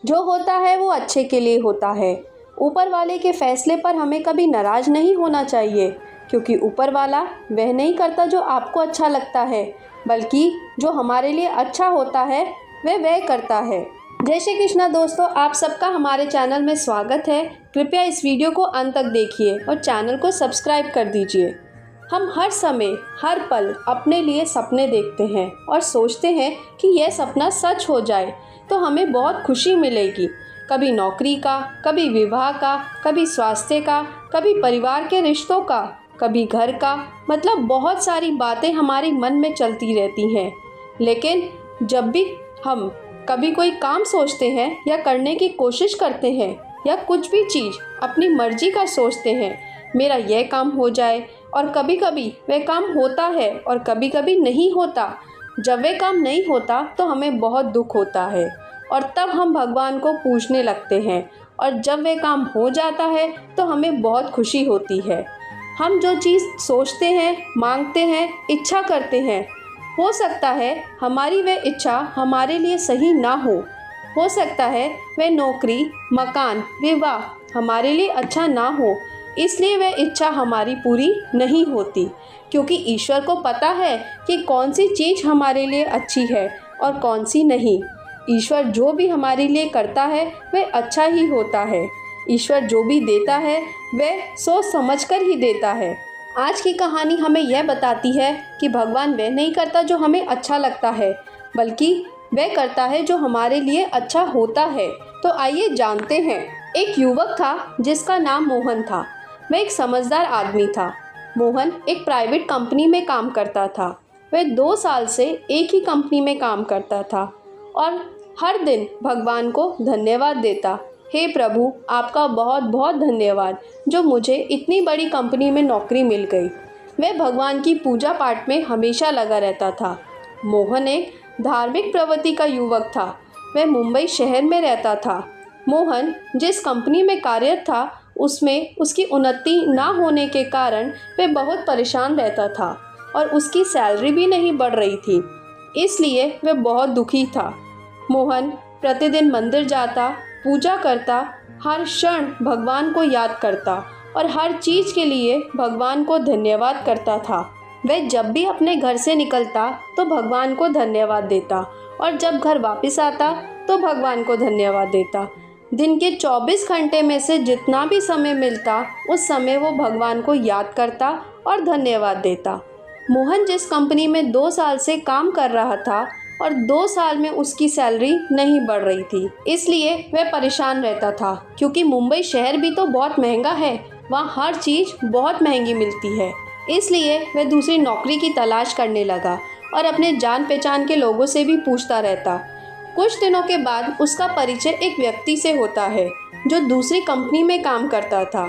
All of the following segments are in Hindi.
जो होता है वो अच्छे के लिए होता है। ऊपर वाले के फैसले पर हमें कभी नाराज़ नहीं होना चाहिए, क्योंकि ऊपर वाला वह नहीं करता जो आपको अच्छा लगता है, बल्कि जो हमारे लिए अच्छा होता है वह करता है। जय श्री कृष्णा दोस्तों, आप सबका हमारे चैनल में स्वागत है। कृपया इस वीडियो को अंत तक देखिए और चैनल को सब्सक्राइब कर दीजिए। हम हर समय हर पल अपने लिए सपने देखते हैं और सोचते हैं कि यह सपना सच हो जाए तो हमें बहुत खुशी मिलेगी। कभी नौकरी का, कभी विवाह का, कभी स्वास्थ्य का, कभी परिवार के रिश्तों का, कभी घर का, मतलब बहुत सारी बातें हमारे मन में चलती रहती हैं। लेकिन जब भी हम कभी कोई काम सोचते हैं या करने की कोशिश करते हैं या कुछ भी चीज़ अपनी मर्जी का सोचते हैं, मेरा यह काम हो जाए, और कभी कभी वह काम होता है और कभी कभी नहीं होता। जब वह काम नहीं होता तो हमें बहुत दुख होता है और तब हम भगवान को पूजने लगते हैं, और जब वह काम हो जाता है तो हमें बहुत खुशी होती है। हम जो चीज़ सोचते हैं, मांगते हैं, इच्छा करते हैं, हो सकता है हमारी वह इच्छा हमारे लिए सही ना हो सकता है वह नौकरी, मकान, विवाह हमारे लिए अच्छा ना हो, इसलिए वह इच्छा हमारी पूरी नहीं होती। क्योंकि ईश्वर को पता है कि कौन सी चीज़ हमारे लिए अच्छी है और कौन सी नहीं। ईश्वर जो भी हमारे लिए करता है वह अच्छा ही होता है। ईश्वर जो भी देता है वह सोच समझकर ही देता है। आज की कहानी हमें यह बताती है कि भगवान वह नहीं करता जो हमें अच्छा लगता है, बल्कि वह करता है जो हमारे लिए अच्छा होता है। तो आइए जानते हैं। एक युवक था जिसका नाम मोहन था। वह एक समझदार आदमी था। मोहन एक प्राइवेट कंपनी में काम करता था। वह 2 साल से एक ही कंपनी में काम करता था और हर दिन भगवान को धन्यवाद देता। हे प्रभु, आपका बहुत बहुत धन्यवाद जो मुझे इतनी बड़ी कंपनी में नौकरी मिल गई। वह भगवान की पूजा पाठ में हमेशा लगा रहता था। मोहन एक धार्मिक प्रवृत्ति का युवक था। वह मुंबई शहर में रहता था। मोहन जिस कंपनी में कार्यरत था उसमें उसकी उन्नति ना होने के कारण वह बहुत परेशान रहता था और उसकी सैलरी भी नहीं बढ़ रही थी, इसलिए वह बहुत दुखी था। मोहन प्रतिदिन मंदिर जाता, पूजा करता, हर क्षण भगवान को याद करता और हर चीज़ के लिए भगवान को धन्यवाद करता था। वह जब भी अपने घर से निकलता तो भगवान को धन्यवाद देता और जब घर वापस आता तो भगवान को धन्यवाद देता। दिन के 24 घंटे में से जितना भी समय मिलता उस समय वो भगवान को याद करता और धन्यवाद देता। मोहन जिस कंपनी में 2 साल से काम कर रहा था और 2 साल में उसकी सैलरी नहीं बढ़ रही थी, इसलिए वह परेशान रहता था। क्योंकि मुंबई शहर भी तो बहुत महंगा है, वहाँ हर चीज़ बहुत महंगी मिलती है। इसलिए वह दूसरी नौकरी की तलाश करने लगा और अपने जान पहचान के लोगों से भी पूछता रहता। कुछ दिनों के बाद उसका परिचय एक व्यक्ति से होता है जो दूसरी कंपनी में काम करता था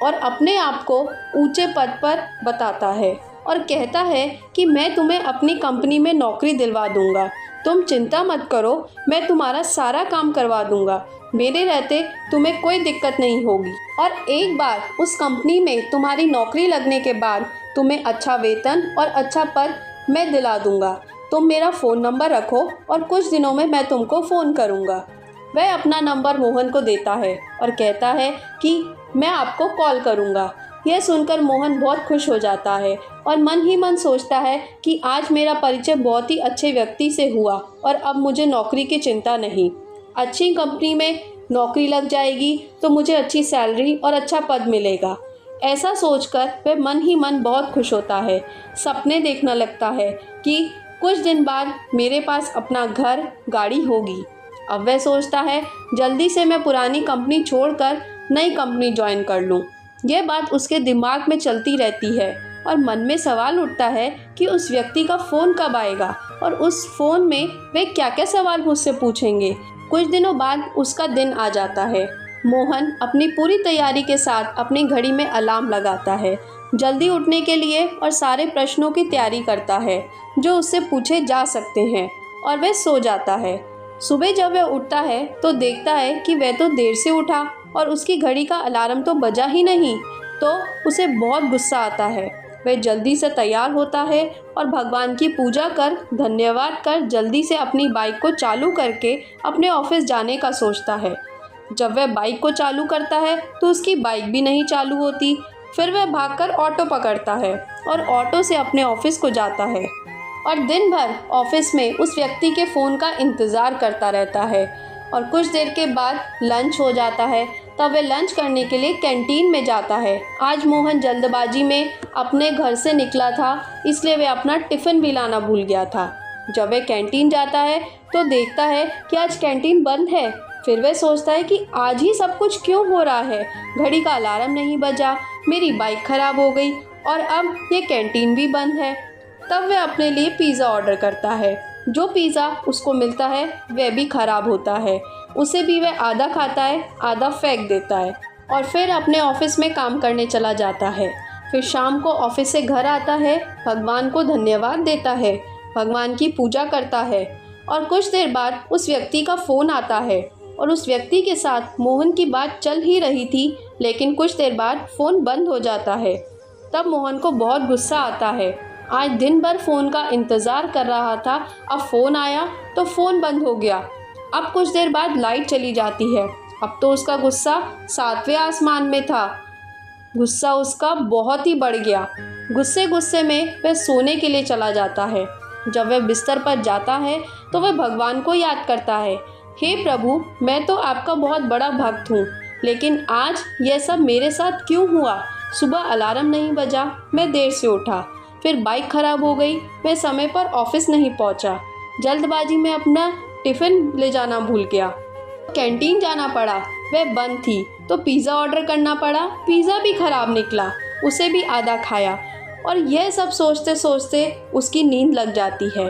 और अपने आप को ऊंचे पद पर बताता है और कहता है कि मैं तुम्हें अपनी कंपनी में नौकरी दिलवा दूंगा, तुम चिंता मत करो, मैं तुम्हारा सारा काम करवा दूंगा, मेरे रहते तुम्हें कोई दिक्कत नहीं होगी। और एक बार उस कंपनी में तुम्हारी नौकरी लगने के बाद तुम्हें अच्छा वेतन और अच्छा पद मैं दिला दूंगा। तुम मेरा फ़ोन नंबर रखो और कुछ दिनों में मैं तुमको फ़ोन करूंगा। वह अपना नंबर मोहन को देता है और कहता है कि मैं आपको कॉल करूंगा। यह सुनकर मोहन बहुत खुश हो जाता है और मन ही मन सोचता है कि आज मेरा परिचय बहुत ही अच्छे व्यक्ति से हुआ और अब मुझे नौकरी की चिंता नहीं। अच्छी कंपनी में नौकरी लग जाएगी तो मुझे अच्छी सैलरी और अच्छा पद मिलेगा। ऐसा सोचकर वह मन ही मन बहुत खुश होता है। सपने देखने लगता है कि कुछ दिन बाद मेरे पास अपना घर, गाड़ी होगी। अब वह सोचता है जल्दी से मैं पुरानी कंपनी छोड़कर नई कंपनी ज्वाइन कर लूँ। यह बात उसके दिमाग में चलती रहती है और मन में सवाल उठता है कि उस व्यक्ति का फ़ोन कब आएगा और उस फ़ोन में वे क्या क्या सवाल मुझसे पूछेंगे। कुछ दिनों बाद उसका दिन आ जाता है। मोहन अपनी पूरी तैयारी के साथ अपनी घड़ी में अलार्म लगाता है जल्दी उठने के लिए और सारे प्रश्नों की तैयारी करता है जो उससे पूछे जा सकते हैं, और वह सो जाता है। सुबह जब वह उठता है तो देखता है कि वह तो देर से उठा और उसकी घड़ी का अलार्म तो बजा ही नहीं। तो उसे बहुत गुस्सा आता है वह जल्दी से तैयार होता है और भगवान की पूजा कर धन्यवाद कर जल्दी से अपनी बाइक को चालू करके अपने ऑफिस जाने का सोचता है। जब वह बाइक को चालू करता है तो उसकी बाइक भी नहीं चालू होती। फिर वह भागकर ऑटो पकड़ता है और ऑटो से अपने ऑफिस को जाता है और दिन भर ऑफिस में उस व्यक्ति के फ़ोन का इंतज़ार करता रहता है। और कुछ देर के बाद लंच हो जाता है, तब वह लंच करने के लिए कैंटीन में जाता है। आज मोहन जल्दबाजी में अपने घर से निकला था, इसलिए वह अपना टिफ़िन भी लाना भूल गया था। जब वह कैंटीन जाता है तो देखता है कि आज कैंटीन बंद है। फिर वह सोचता है कि आज ही सब कुछ क्यों हो रहा है, घड़ी का अलार्म नहीं बजा, मेरी बाइक ख़राब हो गई और अब ये कैंटीन भी बंद है। तब वह अपने लिए पिज़्ज़ा ऑर्डर करता है। जो पिज़्ज़ा उसको मिलता है वह भी ख़राब होता है। उसे भी वह आधा खाता है, आधा फेंक देता है और फिर अपने ऑफिस में काम करने चला जाता है। फिर शाम को ऑफिस से घर आता है, भगवान को धन्यवाद देता है, भगवान की पूजा करता है और कुछ देर बाद उस व्यक्ति का फ़ोन आता है और उस व्यक्ति के साथ मोहन की बात चल ही रही थी, लेकिन कुछ देर बाद फ़ोन बंद हो जाता है। तब मोहन को बहुत गुस्सा आता है। आज दिन भर फ़ोन का इंतज़ार कर रहा था, अब फ़ोन आया तो फ़ोन बंद हो गया। अब कुछ देर बाद लाइट चली जाती है। अब तो उसका गुस्सा 7वें आसमान में था। गुस्सा उसका बहुत ही बढ़ गया। गुस्से गुस्से में वह सोने के लिए चला जाता है। जब वह बिस्तर पर जाता है तो वह भगवान को याद करता है, हे प्रभु, मैं तो आपका बहुत बड़ा भक्त हूँ, लेकिन आज यह सब मेरे साथ क्यों हुआ। सुबह अलार्म नहीं बजा, मैं देर से उठा, फिर बाइक ख़राब हो गई, मैं समय पर ऑफिस नहीं पहुँचा, जल्दबाजी में अपना टिफ़िन ले जाना भूल गया, कैंटीन जाना पड़ा, वह बंद थी, तो पिज़्ज़ा ऑर्डर करना पड़ा, पिज़्ज़ा भी ख़राब निकला, उसे भी आधा खाया। और यह सब सोचते सोचते उसकी नींद लग जाती है।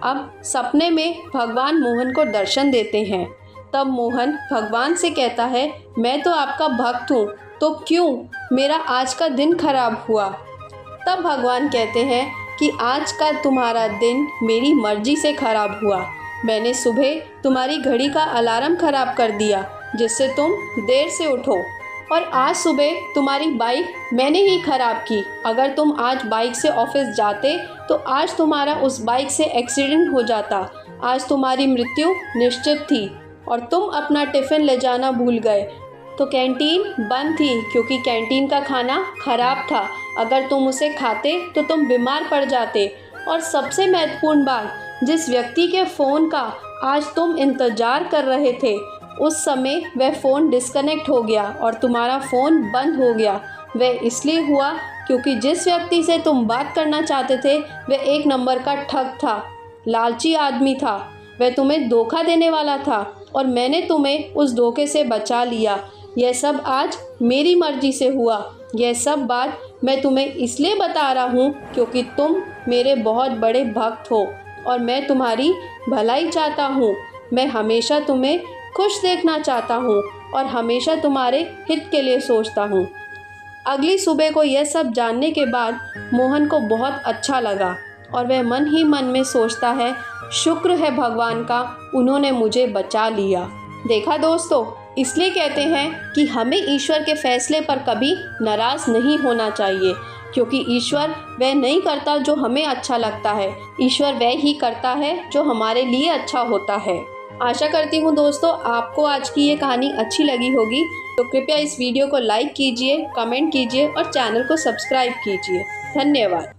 अब सपने में भगवान मोहन को दर्शन देते हैं। तब मोहन भगवान से कहता है, मैं तो आपका भक्त हूँ, तो क्यों मेरा आज का दिन खराब हुआ। तब भगवान कहते हैं कि आज का तुम्हारा दिन मेरी मर्जी से खराब हुआ। मैंने सुबह तुम्हारी घड़ी का अलार्म ख़राब कर दिया जिससे तुम देर से उठो, और आज सुबह तुम्हारी बाइक मैंने ही ख़राब की। अगर तुम आज बाइक से ऑफिस जाते तो आज तुम्हारा उस बाइक से एक्सीडेंट हो जाता, आज तुम्हारी मृत्यु निश्चित थी और तुम अपना टिफ़िन ले जाना भूल गए, तो कैंटीन बंद थी क्योंकि कैंटीन का खाना ख़राब था। अगर तुम उसे खाते तो तुम बीमार पड़ जाते, और सबसे महत्वपूर्ण बात, जिस व्यक्ति के फ़ोन का आज तुम इंतज़ार कर रहे थे उस समय वह फ़ोन डिस्कनेक्ट हो गया और तुम्हारा फ़ोन बंद हो गया। वह इसलिए हुआ क्योंकि जिस व्यक्ति से तुम बात करना चाहते थे वह एक नंबर का ठग था, लालची आदमी था, वह तुम्हें धोखा देने वाला था और मैंने तुम्हें उस धोखे से बचा लिया। यह सब आज मेरी मर्ज़ी से हुआ। यह सब बात मैं तुम्हें इसलिए बता रहा हूँ क्योंकि तुम मेरे बहुत बड़े भक्त हो और मैं तुम्हारी भलाई चाहता हूँ। मैं हमेशा तुम्हें खुश देखना चाहता हूँ और हमेशा तुम्हारे हित के लिए सोचता हूँ। अगली सुबह को यह सब जानने के बाद मोहन को बहुत अच्छा लगा और वह मन ही मन में सोचता है, शुक्र है भगवान का, उन्होंने मुझे बचा लिया। देखा दोस्तों, इसलिए कहते हैं कि हमें ईश्वर के फैसले पर कभी नाराज़ नहीं होना चाहिए, क्योंकि ईश्वर वह नहीं करता जो हमें अच्छा लगता है, ईश्वर वह ही करता है जो हमारे लिए अच्छा होता है। आशा करती हूँ दोस्तों आपको आज की ये कहानी अच्छी लगी होगी, तो कृपया इस वीडियो को लाइक कीजिए, कमेंट कीजिए और चैनल को सब्सक्राइब कीजिए। धन्यवाद।